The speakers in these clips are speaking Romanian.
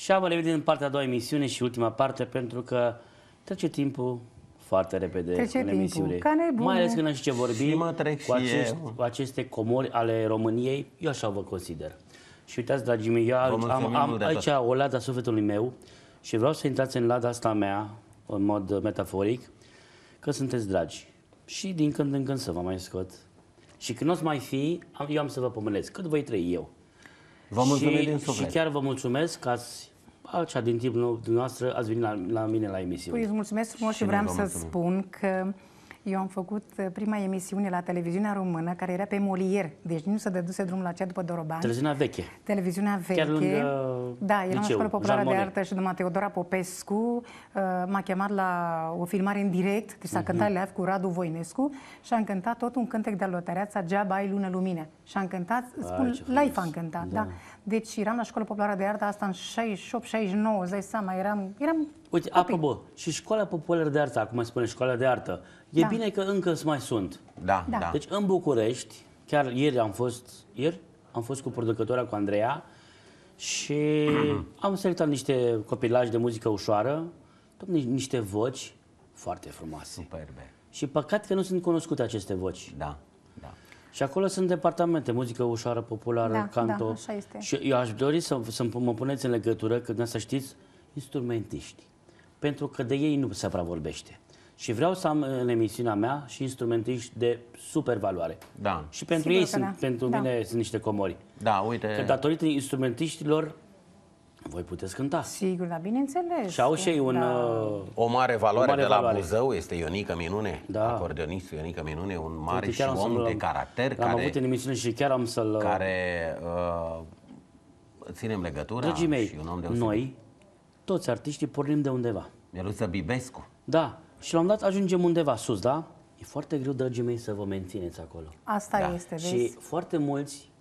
Și am revenit în partea a doua emisiune și ultima parte, pentru că trece timpul foarte repede în emisiune. Mai ales când știu ce vorbi cu aceste comori ale României, eu așa vă consider. Și uitați, dragii mei, eu am aici o ladă a sufletului meu și vreau să intrați în lada asta mea, în mod metaforic, că sunteți dragi. Și din când în când să vă mai scot. Și când o să mai fi, eu am să vă pomenesc. Cât voi trăi eu. Vă mulțumim din suflet. Și chiar vă mulțumesc că acea din timpul dumneavoastră ați venit la mine la emisiune. Păi îți mulțumesc frumos și vreau să spun că eu am făcut prima emisiune la televiziunea română, care era pe Molière, deci nu se dăduse drumul la cea după Doroban. Televiziunea veche. Televiziunea veche. Chiar lângă da, era la Școala Populară de Artă și doamna Teodora Popescu m-a chemat la o filmare în direct, deci s-a cântat live cu Radu Voinescu și am cântat tot un cântec de Lotăreața, Geaba ai lună lumină. Și am cântat, spun, live am cântat, da. Deci eram la Școala Populară de Artă, asta în 68-69, îți dai seama, eram uite, apropo, și Școala Populară de Artă, acum spune Școala de Artă, e bine că încă mai sunt. Da. Deci în București, chiar ieri am fost cu producătora, cu Andreea, și am selectat niște copilași de muzică ușoară, niște voci foarte frumoase. Superbe. Și păcat că nu sunt cunoscute aceste voci. Da. Și acolo sunt departamente, muzică ușoară, populară, canto. Da, așa este. Și eu aș dori să mă puneți în legătură, că să știți, instrumentiști. Pentru că de ei nu se prea vorbește. Și vreau să am în emisiunea mea și instrumentiști de super valoare. Da. Și pentru ei pentru mine sunt niște comori. Da, uite. Că datorită instrumentiștilor voi puteți cânta. Sigur, dar bineînțeles. Și au și ei o mare valoare de la Buzău este Ionica Minune, acordeonistul Ionica Minune, un mare și om de caracter. L-am avut în emisiune și chiar am să-l... Care ținem legătura. Dragii mei, și un om deosebit. noi, toți artiștii, pornim de undeva. Mieluță Bibescu. Da. Și la un dat ajungem undeva sus, da? E foarte greu, dragii mei, să vă mențineți acolo. Asta este, vezi? Și foarte mulți,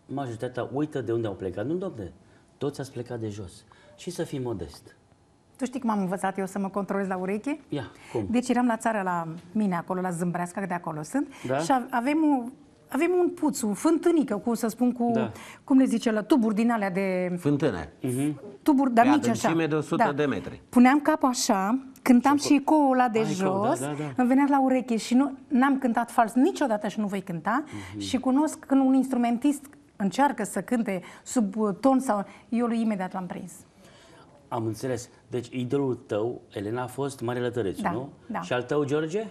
majoritatea, uită de unde au plecat. Nu, domne, toți ați plecat de jos. Și să fii modest. Tu știi cum am învățat eu să mă controlez la ureche? Ia, cum? Deci eram la țară la mine acolo, la Zâmbrească, că de acolo sunt. Da? Și avem un puț, o fântânică, cum le zice, la tuburi din alea de... Fântâne. Tuburi, dar mici așa. Adâncime de 100 de metri. Puneam capul așa, cântam și ecoul ăla de jos, îmi venea la ureche și n-am cântat fals niciodată și nu voi cânta. Și cunosc când un instrumentist încearcă să cânte sub ton sau... Eu lui imediat l-am prins. Am înțeles. Deci idolul tău, Elena, a fost Mare Lătărețu, nu? Da. Și al tău, George?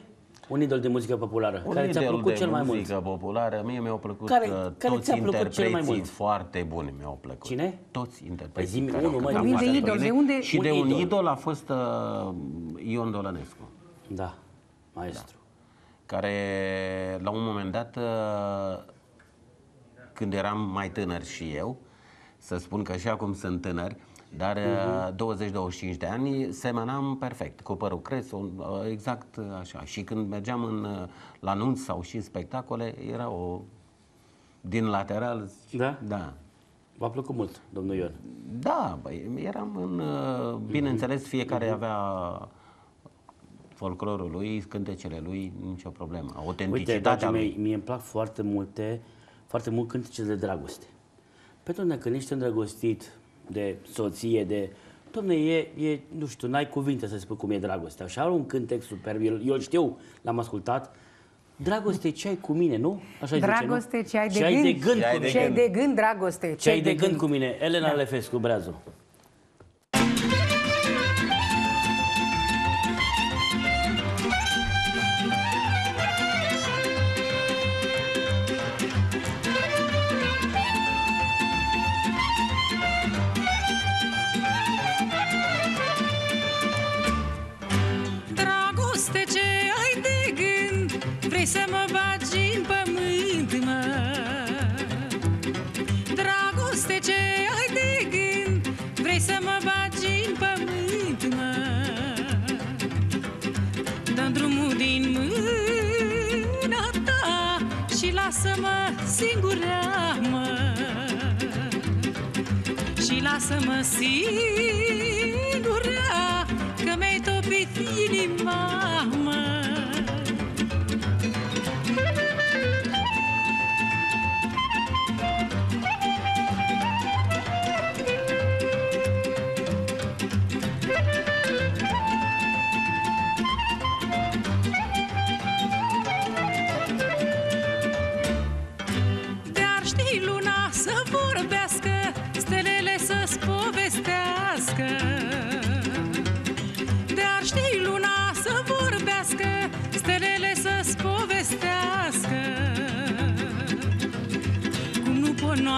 Un idol de muzică populară. Care ți-a plăcut cel mai mult? Muzică populară, mie mi-au plăcut toți interpreții foarte buni mi-au plăcut. Cine? Toți Păi interpreții. zi-mi unul, mă. Și de un idol a fost Ion Dolănescu. Da, maestru. Care la un moment dat, când eram mai tânăr și eu, să spun că și acum sunt tânăr, dar 20-25 de ani semănam perfect, cu părul cres, exact așa. Și când mergeam la nunți sau și în spectacole, era din lateral. Da? Da. V-a plăcut mult, domnul Ion? Da, eram bineînțeles, fiecare avea folclorul lui, cântecele lui, nicio problemă. Autenticitatea lui. Mie îmi plac foarte mult cântecele de dragoste. Pentru că când ești îndrăgostit de soție, Dom'le, nu știu, n-ai cuvinte să spui cum e dragostea. Și are un cântec superb, eu știu, l-am ascultat. Dragoste, ce ai cu mine, nu? Așa dragoste, zice, nu? Ce ai de gând. Ce ai de gând, dragoste. Ce ai de gând cu mine? Elena Lefescu, Breazu. Vrei să mă bagi în pământ, mă? Dragoste, ce ai de gând? Vrei să mă bagi în pământ, mă? Dă-mi drumul din mâna ta și lasă-mă singura, mă. Și lasă-mă singura, că mi-ai topit inima, mă.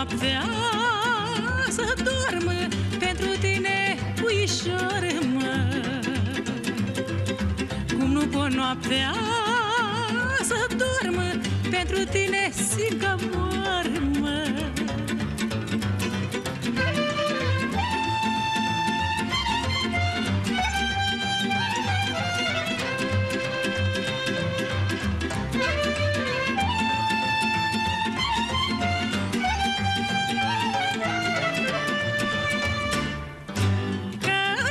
noaptea să dorm pentru tine, puișor, mă. Cum nu pot noaptea să dorm pentru tine, simt că mor, mă.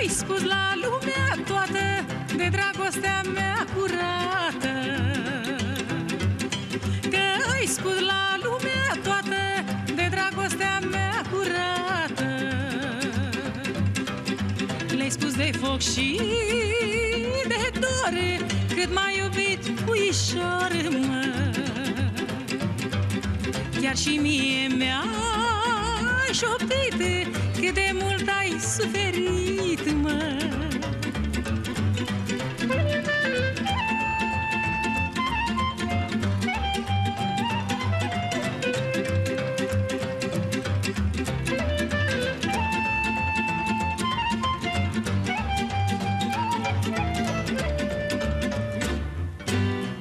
Spus la lumea toată de dragostea mea curată, că ai spus la lumea toată de dragostea mea curată. Le-ai spus de foc și de dor, cât m-ai iubit, puișor, mă. Chiar și mie mi-ai șoptit cât de mult ai suferit, mă.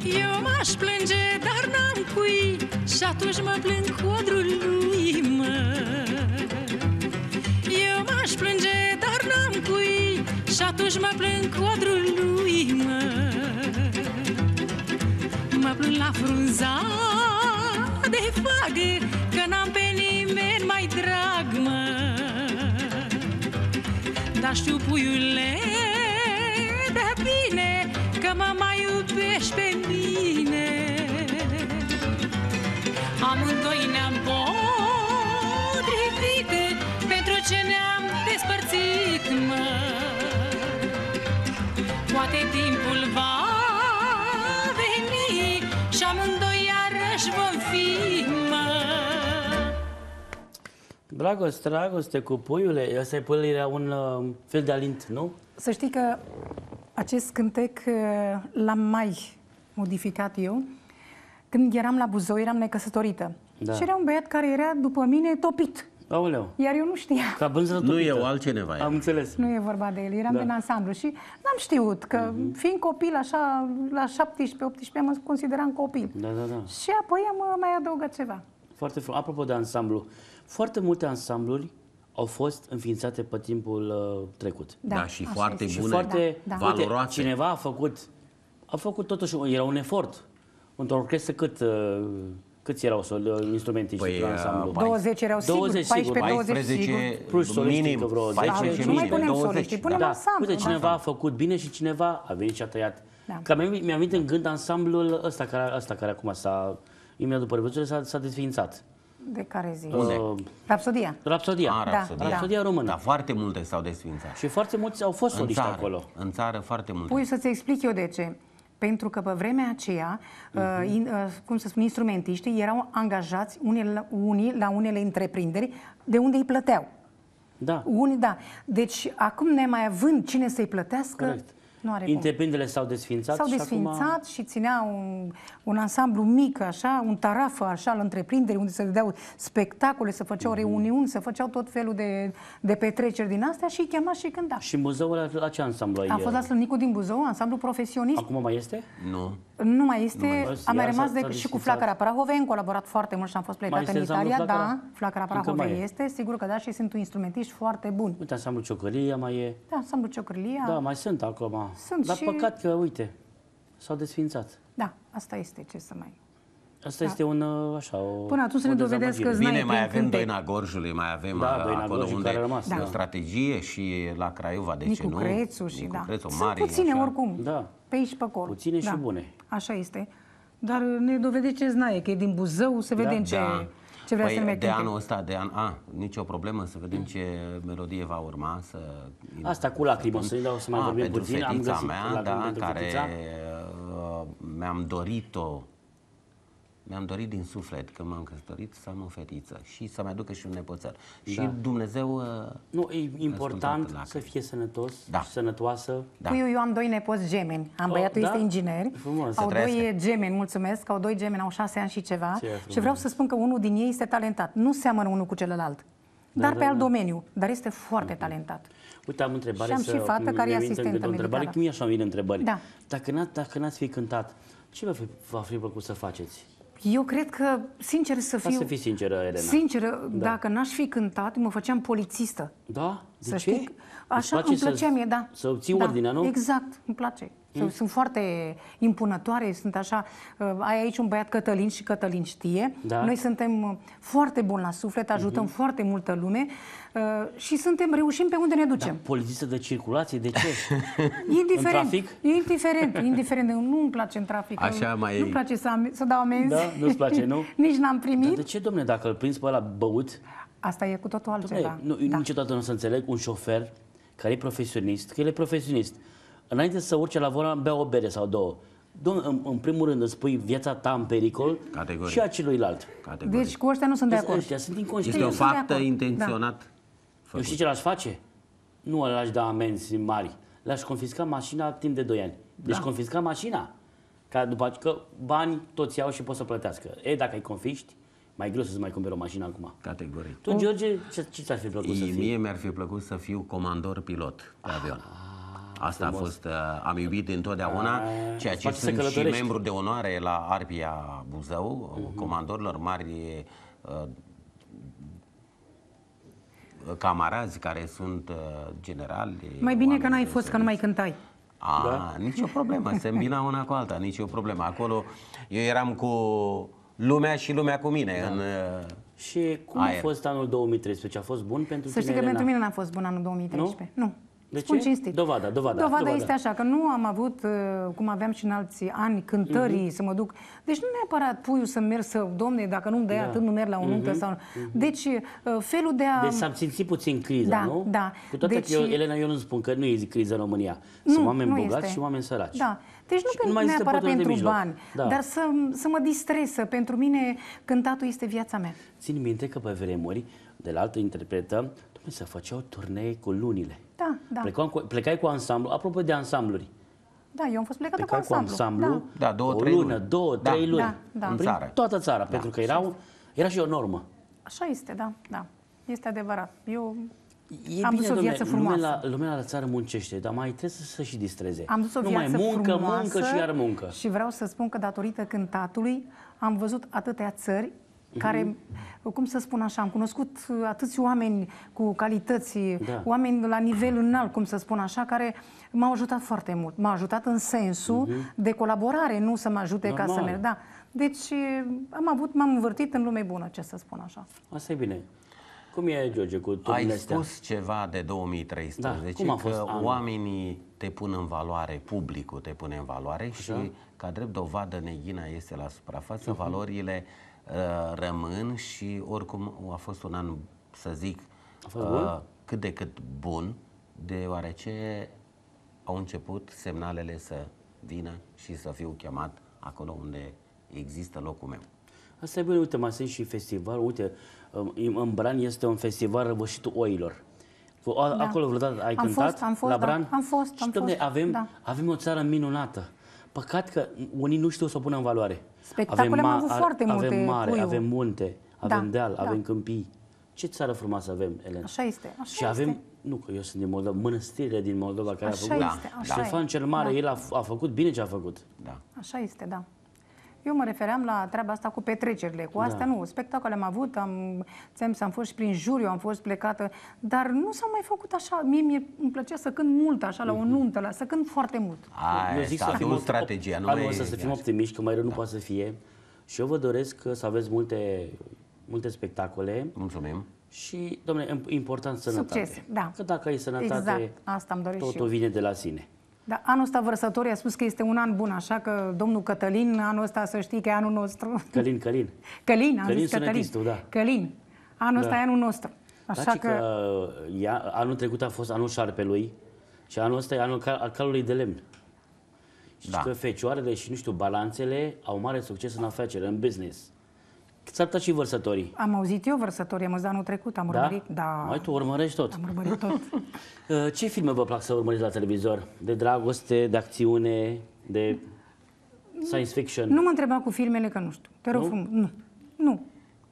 Eu m-aș plânge, dar n-am cui, și atunci mă plâng codrului, mă. Eu m-aș plânge, dar n-am cui, și atunci mă plâng codrului, mă. Mă plâng la frunza de fagă, că n-am pe nimeni mai drag, mă. Dar știu, puiule, de bine, că mă mai iubești pe mine. Amândoi ne-am potrivit pentru ce ne-am despărțit, mă. Poate timpul va veni și amândoi iarăși vom fi, mă. Dragoste cu puiule, ăsta e puiul, era un fel de alint, nu? Să știi că acest cântec l-am mai modificat eu. Când eram la Buzău, eram necăsătorită. Da. Și era un băiat care era după mine topit. Aoleu. Iar eu nu știam. Ca bânză topită. Nu eu, altcineva. Am înțeles. Nu e vorba de el, eram din ansamblu și n-am știut că, fiind copil așa, la 17-18 mă consideram copil. Da. Și apoi am mai adăugat ceva. Foarte frumos. Apropo de ansamblu, foarte multe ansambluri au fost înființate pe timpul trecut. Da, și foarte este. bune, foarte valoroase. Uite, cineva a făcut totuși, era un efort. Într-o orchestră câți erau instrumentiști în ansamblu? 20 erau sigur, 14-20 sigur. Plus minim, vreo 14 nu mai punem 20. soliști, punem ansamblu. Uite, cineva a făcut bine și cineva a venit și a tăiat. Da. Că mi-am venit în gând ansamblul ăsta care acum imediat după Revoluție s-a desființat. De care zi? Rapsodia. Rapsodia română. Da, foarte multe s-au desființat. Și foarte mulți au fost soliști acolo. În țară foarte multe. Pui să-ți explic eu de ce. Pentru că pe vremea aceea, cum să spun, instrumentiștii erau angajați unii la unele întreprinderi de unde îi plăteau. Da. Da. Deci acum, nemai având cine să-i plătească, corect. Nu are cum. Întreprinderile s-au desființat. S-au desființat și ținea un ansamblu mic, așa, un tarafă, așa, la întreprinderi, unde se dădeau spectacole, se făceau reuniuni, se făceau tot felul de petreceri din astea și îi chema și cânta. Și în Buzău, la ce ansamblu ai? A fost la Slănicu din Buzău, ansamblu profesionist. Acum mai este? Nu. Nu mai este. Am mai rămas și cu Flacăra Prahovei, am colaborat foarte mult și am fost plecată în Italia. Da, Flacăra Prahovei este, sigur că da, și sunt instrumentiști foarte buni. Uite, ansamblu Ciocăria mai e. Da, ansamblu Ciocăria. Da, mai sunt acum. Sunt. Dar și... păcat că, uite, s-au desființat. Da, asta este, ce să mai... Asta este un, așa, o... Până atunci să ne dovedeți că bine, mai avem Doina Gorjului, mai avem acolo unde e o strategie și la Craiova, de ce nu? Nicu Crețu și Nicu Crețu, Sunt mari, puține așa. oricum, da. pe aici și pe acolo. Puține și bune. Așa este. Dar ne dovedeți ce znaie, că e din Buzău, să vedem ce vrea să ne mai de anul ăsta, nicio problemă, să vedem ce melodie va urma. Asta cu lacrimă, să mai vorbim puțin. Pentru fetița mea, care mi-am dorit-o mi-am dorit din suflet, când m-am căsătorit, să am o fetiță și să mai aducă și un nepoțel. Și Dumnezeu... Nu, e important să fie sănătos și sănătoasă. Eu am 2 nepoți gemeni. Băiatul este inginer. Au 2 gemeni, mulțumesc, au 2 gemeni, au 6 ani și ceva. Și vreau să spun că unul din ei este talentat. Nu seamănă unul cu celălalt. Dar pe alt domeniu. Dar este foarte talentat. Uite, am întrebare. Și am și fată care e asistentă medicală. Cum e așa îmi vine întrebări? Da. Dacă n-ați fi cântat, ce v-a fi plăcut să faceți? Eu cred că, sincer să fiu... Să fii sinceră, Elena. Sinceră, dacă n-aș fi cântat, mă făceam polițistă. Da? De ce? Știi? Așa îmi plăcea mie, da. Să obții ordinea, nu? Exact, îmi place. Sunt foarte impunătoare, sunt așa... Ai aici un băiat Cătălin și Cătălin știe. Da. Noi suntem foarte buni la suflet, ajutăm foarte multă lume și reușim pe unde ne ducem. Da, polițistă de circulație, de ce? Indiferent. În trafic? Indiferent. Nu-mi place în trafic. Așa nu-mi place să dau amenzi. Da? Nu-ți place, nu? Nici n-am primit. Dar de ce, domne, dacă îl prinzi pe ăla băut... Asta e cu totul altceva. Niciodată nu o să înțeleg un șofer care e profesionist, că el e profesionist. Înainte să urce la volan, bea o bere sau 2. În primul rând îți pui viața ta în pericol. Categoric. Și a celuilalt. Categoric. Deci cu ăștia nu sunt de acord. Ăștia sunt inconștienți. Este o faptă intenționat. Eu știi ce l-aș face? Nu l-aș da amenzi mari. L-aș confisca mașina timp de 2 ani. Deci confisca mașina. Ca după că bani toți iau și pot să plătească. Dacă îi confiști, mai greu să-ți mai cumperi o mașină acum. Categoric. Tu, George, ce ți-ar fi plăcut să fii? Mie mi-ar fi plăcut să fiu comandor pilot pe avion. Asta a fost, am iubit întotdeauna, ceea ce sunt și membru de onoare la Arpia Buzău, comandorilor mari camarazi care sunt generali. Mai bine că n-ai fost, că nu mai cântai. Nicio problemă, se îmbina una cu alta, nicio problemă. Acolo eu eram cu lumea și lumea cu mine. Și cum a fost anul 2013? A fost bun pentru tine, Să știi că pentru mine n-a fost bun anul 2013. Nu. De ce? Cinstit. Dovada este așa, că nu am avut, cum aveam și în alții ani, cântării, să mă duc. Deci nu neapărat puiul să merg domne, dacă nu-mi dai atât, nu merg la o nuntă sau... Deci, felul de a... Deci s-a simțit puțin criza, nu? Da. Cu toate că Elena, eu nu spun că nu e criză în România. Sunt oameni bogați și oameni săraci. Da. Deci nu neapărat pentru bani, dar să mă distresă. Pentru mine, cântatul este viața mea. Țin minte că pe vremuri, de la altă interpretă, se făceau turnee cu lunile. Da. Plecai cu ansamblu, apropo de ansambluri. Da, eu am fost plecată cu ansamblu. Da, 2-3 luni. 2-3 luni. În toată țara, pentru că era și o normă. Așa este, da. Este adevărat. Eu am dus o viață frumoasă. Lumea la țară muncește, dar mai trebuie să și distreze. Am dus o viață frumoasă. Muncă și iar muncă. Și vreau să spun că datorită cântatului am văzut atâtea țări care, cum să spun așa, am cunoscut atâți oameni cu calități, oameni la nivel înalt, cum să spun așa, care m-au ajutat foarte mult. M-au ajutat în sensul de colaborare, nu să mă ajute ca să merg. Da. Deci m-am învârtit în lume bună, ce să spun așa. Asta e bine. Cum e, George, cu toate astea? Ai spus ceva de 2013, că oamenii te pun în valoare, publicul te pune în valoare și, ca drept dovadă, neghina este la suprafață, valorile rămân și oricum a fost un an, să zic, cât de cât bun, deoarece au început semnalele să vină și să fiu chemat acolo unde există locul meu. Asta e bine, uite, mai sunt și festival, uite, în Bran este un festival Răvășitul Oilor. Acolo vreodată ai cântat? Am fost, la Bran? Am fost. Avem o țară minunată. Păcat că unii nu știu să o pună în valoare. Spectacole am avut foarte multe. Avem mare, avem munte, avem deal, avem câmpii. Ce țară frumoasă avem, Elena. Așa este. Și avem, nu că eu sunt din Moldova, mănăstirile din Moldova care așa a făcut. Este, Ștefan cel Mare, el a făcut bine ce a făcut. Așa este, da. Eu mă refeream la treaba asta cu petrecerile. Cu astea nu. Spectacole am avut, am fost și prin juriu, am fost plecată, dar nu s-a mai făcut așa. Mie îmi plăcea să cânt mult așa, la o nuntă, să cânt foarte mult. Eu zic să fim strategia, nu e să fim optimiști, că mai rău nu poate să fie. Și eu vă doresc să aveți multe spectacole. Mulțumim. Și, dom'le, important sănătate. Succes, da. Că dacă ai sănătate, asta îmi doresc totul vine de la sine. Da, anul ăsta vărsătorii a spus că este un an bun, așa că domnul Cătălin, anul ăsta să știi că e anul nostru. Călin, Călin, da. Călin, anul ăsta e anul nostru. Așa că anul trecut a fost anul șarpelui și anul ăsta e anul calului de lemn. Și că fecioarele și, nu știu, balanțele au mare succes în afaceri, în business. S-ar putea și vărsătorii. Am auzit eu vărsătorii, am auzit anul trecut, am urmărit. Da? Mai tu urmărești tot. Am urmărit tot. Ce filme vă plac să urmăriți la televizor? De dragoste, de acțiune, de science fiction? Nu mă întreba cu filmele, că nu știu. Te rog frumos. Nu.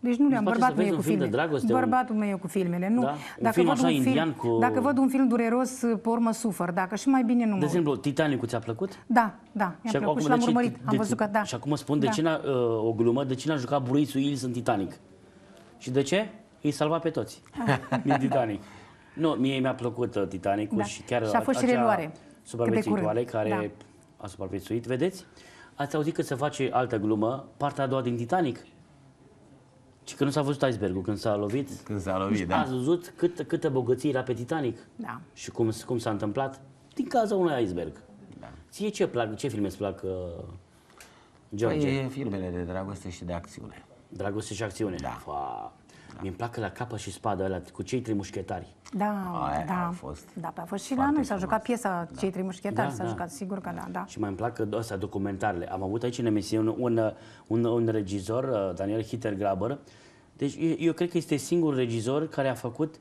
Deci nu le-am. Bărbatul meu e cu filmele. Bărbatul meu e cu filmele. Nu. Da? Un film așa indian cu... Dacă văd un film dureros, pe urmă sufăr. Dacă și mai bine nu mă... De exemplu, Titanic-ul ți-a plăcut? Da. Mi-a plăcut și l-am urmărit. Am văzut că da. Și acum spun o glumă, de ce n-a jucat Bruce Willis în Titanic? Și de ce? Îi salva pe toți din Titanic. Nu, mie mi-a plăcut Titanicul și chiar și a fost și reluare. Supraviețuitoare care a supraviețuit. Vedeți? Ați auzit că se face altă glumă, partea a doua din Titanic? Și că nu s-a văzut icebergul când s-a lovit. Când s-a lovit, da. Ați văzut câtă bogăție era pe Titanic? Da. Și cum s-a întâmplat? Din cauza unui iceberg. Da. Ție ce filme îți plac, George? Păi, filmele de dragoste și de acțiune. Dragoste și acțiune? Da. Mi-mi plac la capă și spadă ăla, cu cei trei mușchetari. A fost și la noi, s-a jucat piesa Cei trei mușchetari, s-a jucat, sigur că da. Și mai îmi plac astea documentarele. Am avut aici în emisiune un regizor, Daniel Hittergraber. Deci eu cred că este singurul regizor care a făcut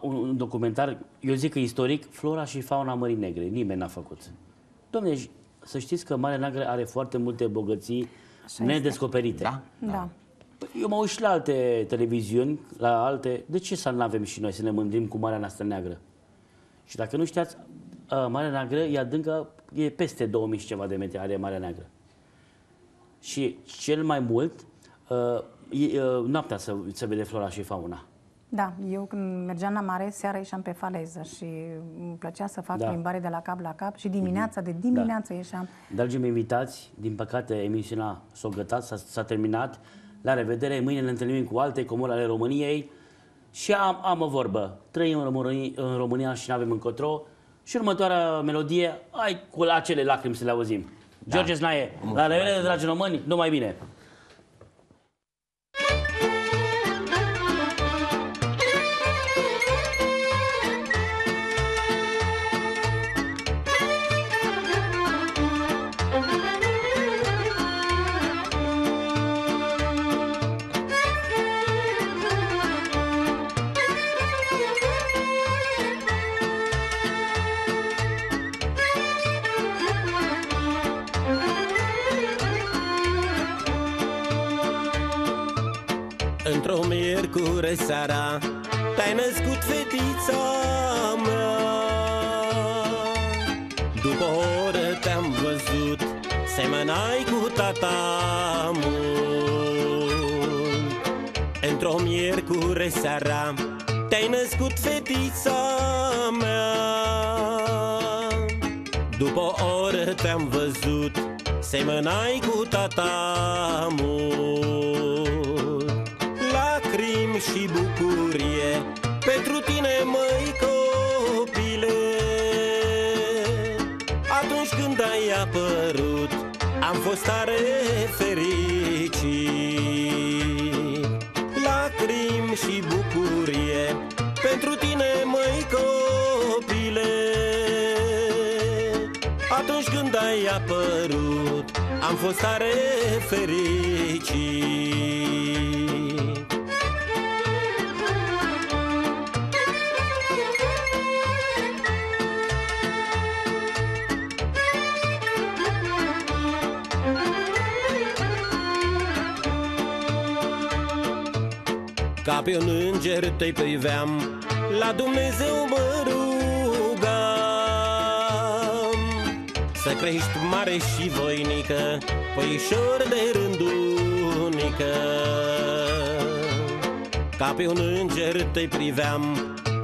un documentar, eu zic că istoric, Flora și fauna Mării Negre. Nimeni n-a făcut. Dom'le, să știți că Marea Neagră are foarte multe bogății nedescoperite. Da. Eu mă uit și la alte televiziuni, la alte... De ce să nu avem și noi să ne mândrim cu Marea noastră Neagră? Și dacă nu știați, Marea Neagră e adâncă, e peste 2000 și ceva de metri, are Marea Neagră. Și cel mai mult, noaptea se vede flora și fauna. Da, eu când mergeam la mare, seara ieșeam pe faleză și îmi plăcea să fac plimbare de la cap la cap și dimineața, de dimineață ieșeam. Dragii mei invitați, din păcate emisiunea s-a gătat, s-a terminat. La revedere, mâine ne întâlnim cu alte comori ale României și am o vorbă. Trăim în România și nu avem încotro. Și următoarea melodie, hai cu acele lacrimi să le auzim. George Znaie, la revedere, dragi români, numai bine! Într-o miercuri seara te-ai născut, fetița mea. După o oră te-am văzut, semănai cu tata mult. Într-o miercuri seara te-ai născut, fetița mea. După o oră te-am văzut, semănai cu tata mult. Lacrimi și bucurie pentru tine, măi copile. Atunci când ai apărut, am fost tare fericit. Lacrimi și bucurie pentru tine, măi copile. Atunci când ai apărut, am fost tare fericit. Ca pe un înger te priveam, la Dumnezeu mă rugam să crești mare și voinică, puișor de rândunică. Ca pe un înger te priveam,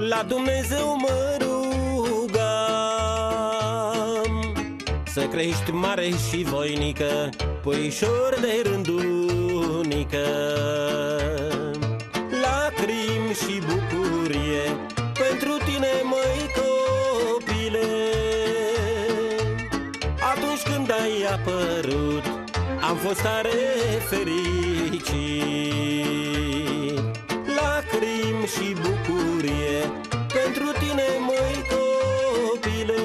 la Dumnezeu mă rugam să crești mare și voinică, puișor de rândunică. Lacrimi și bucurie pentru tine, măi copile. Atunci când ai apărut, am fost tare fericit. Lacrimi și bucurie pentru tine, măi copile.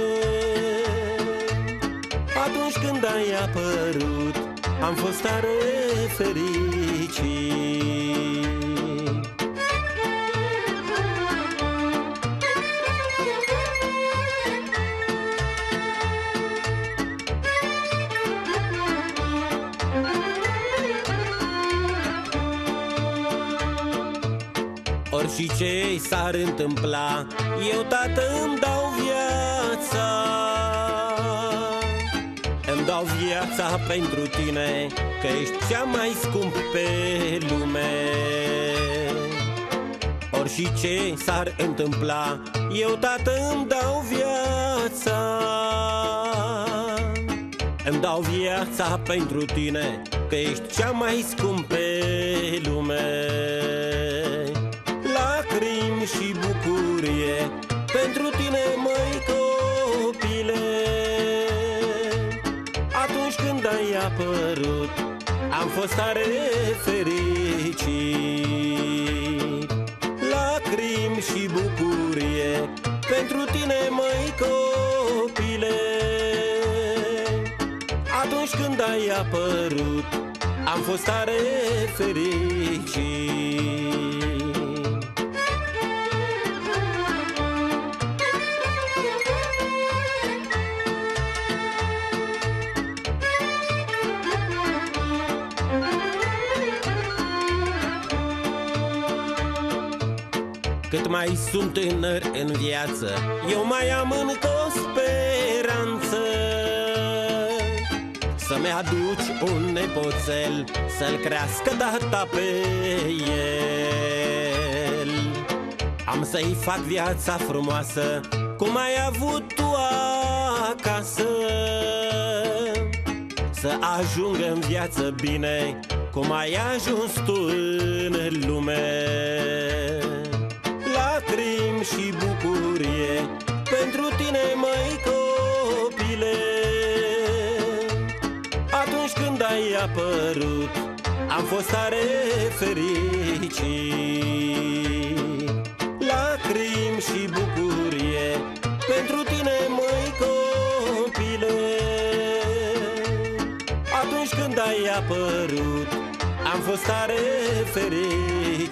Atunci când când ai apărut, am fost tare fericit. Și ce s-ar întâmpla, eu, tată, îmi dau viața. Îmi dau viața pentru tine, că ești cea mai scump pe lume. Ori și ce s-ar întâmpla, eu, tată, îmi dau viața. Îmi dau viața pentru tine, că ești cea mai scump pe lume. Lacrimi și bucurie pentru tine, măi copile. Atunci când ai apărut, am fost tare fericit. Lacrimi și bucurie pentru tine, măi copile. Atunci când ai apărut, am fost tare fericit. Cât mai sunt tânăr în viață, eu mai am încă o speranță. Să-mi aduci un nepoțel, să-l crească tata pe el. Am să-i fac viața frumoasă, cum ai avut tu acasă. Să ajungă în viață bine, cum ai ajuns tu în lume. Lacrimi și bucurie pentru tine, măi copile. Atunci când ai apărut, am fost tare fericit. Lacrimi și bucurie pentru tine, măi copile. Atunci când ai apărut, am fost tare fericit.